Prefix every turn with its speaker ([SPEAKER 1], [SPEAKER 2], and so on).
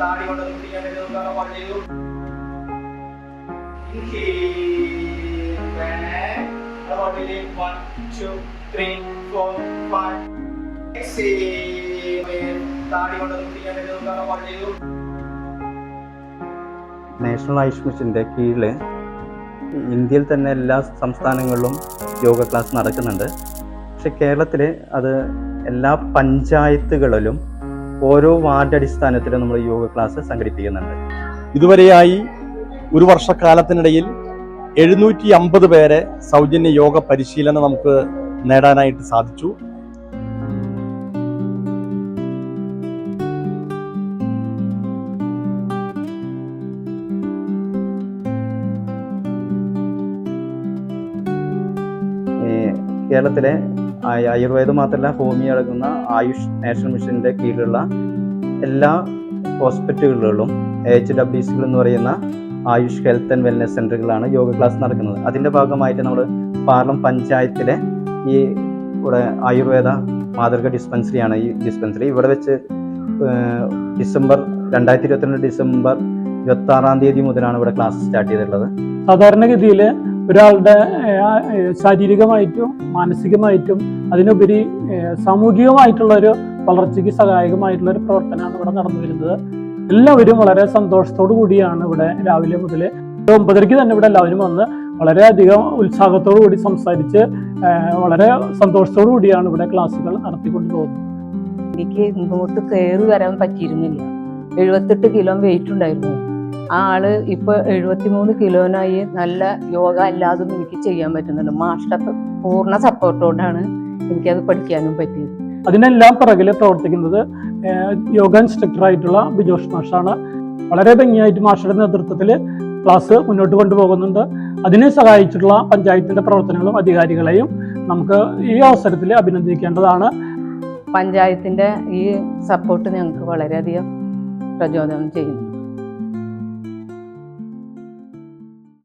[SPEAKER 1] താടി കൊണ്ട് കുടിക്കാൻ വേണ്ടി പാട്ട് ചെയ്തു.
[SPEAKER 2] നാഷണൽ ആയുഷ് മിഷൻ്റെ കീഴിൽ ഇന്ത്യയിൽ തന്നെ എല്ലാ സംസ്ഥാനങ്ങളിലും യോഗ ക്ലാസ് നടക്കുന്നുണ്ട്. പക്ഷെ കേരളത്തിൽ അത് എല്ലാ പഞ്ചായത്തുകളിലും ഓരോ വാർഡ് അടിസ്ഥാനത്തിലും നമ്മൾ യോഗ ക്ലാസ് സംഘടിപ്പിക്കുന്നുണ്ട്.
[SPEAKER 3] ഇതുവരെയായി ഒരു വർഷക്കാലത്തിനിടയിൽ 750 പേരെ സൗജന്യ യോഗ പരിശീലനം നമുക്ക് നേടാനായിട്ട് സാധിച്ചു.
[SPEAKER 2] കേരളത്തിലെ ആയുർവേദം മാത്രമല്ല ഹോമിയോ അടങ്ങുന്ന ആയുഷ് നാഷണൽ മിഷൻ്റെ കീഴിലുള്ള എല്ലാ ഹോസ്പിറ്റലുകളിലും HWCകൾ എന്ന് പറയുന്ന ആയുഷ് ഹെൽത്ത് ആൻഡ് വെൽനെസ് സെൻ്ററുകളാണ് യോഗ ക്ലാസ് നടക്കുന്നത്. അതിൻ്റെ ഭാഗമായിട്ട് നമ്മൾ പാർലം പഞ്ചായത്തിലെ ഈ ഇവിടെ ആയുർവേദ മാതൃക ഡിസ്പെൻസറിയാണ് ഈ ഡിസ്പെൻസറി. ഇവിടെ വെച്ച് 2022 ഡിസംബർ 26 മുതലാണ് ഇവിടെ ക്ലാസ് സ്റ്റാർട്ട് ചെയ്തിട്ടുള്ളത്.
[SPEAKER 4] സാധാരണഗതിയിൽ ഒരാളുടെ ശാരീരികമായിട്ടും മാനസികമായിട്ടും അതിനുപരി സാമൂഹികമായിട്ടുള്ളൊരു വളർച്ചയ്ക്ക് സഹായകമായിട്ടുള്ളൊരു പ്രവർത്തനമാണ് ഇവിടെ നടന്നു വരുന്നത്. എല്ലാവരും വളരെ സന്തോഷത്തോടു കൂടിയാണ് ഇവിടെ രാവിലെ മുതൽ 9:30 തന്നെ ഇവിടെ എല്ലാവരും വന്ന് വളരെയധികം ഉത്സാഹത്തോടു കൂടി സംസാരിച്ച് വളരെ സന്തോഷത്തോടു കൂടിയാണ് ഇവിടെ ക്ലാസ്സുകൾ നടത്തിക്കൊണ്ട് പോകുന്നത്.
[SPEAKER 5] എനിക്ക് ഇങ്ങോട്ട് കയറി വരാൻ പറ്റിയിരുന്നില്ല. 78 കിലോ വെയിറ്റ് ഉണ്ടായിരുന്നു. ആ ആള് ഇപ്പൊ 73 കിലോനായി. നല്ല യോഗ അല്ലാതും എനിക്ക് ചെയ്യാൻ പറ്റുന്നുണ്ട്. മാസ്റ്റർ പൂർണ്ണ സപ്പോർട്ടോടാണ് എനിക്കത് പഠിക്കാനും പറ്റിയത്.
[SPEAKER 4] അതിനെല്ലാം പിറകിൽ പ്രവർത്തിക്കുന്നത് യോഗ ഇൻസ്ട്രക്ടറായിട്ടുള്ള ബിജോഷ് മാഷാണ്. വളരെ ഭംഗിയായിട്ട് മാഷയുടെ നേതൃത്വത്തിൽ ക്ലാസ് മുന്നോട്ട് കൊണ്ടുപോകുന്നുണ്ട്. അതിനെ സഹായിച്ചിട്ടുള്ള പഞ്ചായത്തിന്റെ പ്രവർത്തനങ്ങളും അധികാരികളെയും നമുക്ക് ഈ അവസരത്തിൽ അഭിനന്ദിക്കേണ്ടതാണ്.
[SPEAKER 5] പഞ്ചായത്തിന്റെ ഈ സപ്പോർട്ട് ഞങ്ങൾക്ക് വളരെയധികം പ്രചോദനം ചെയ്യുന്നു.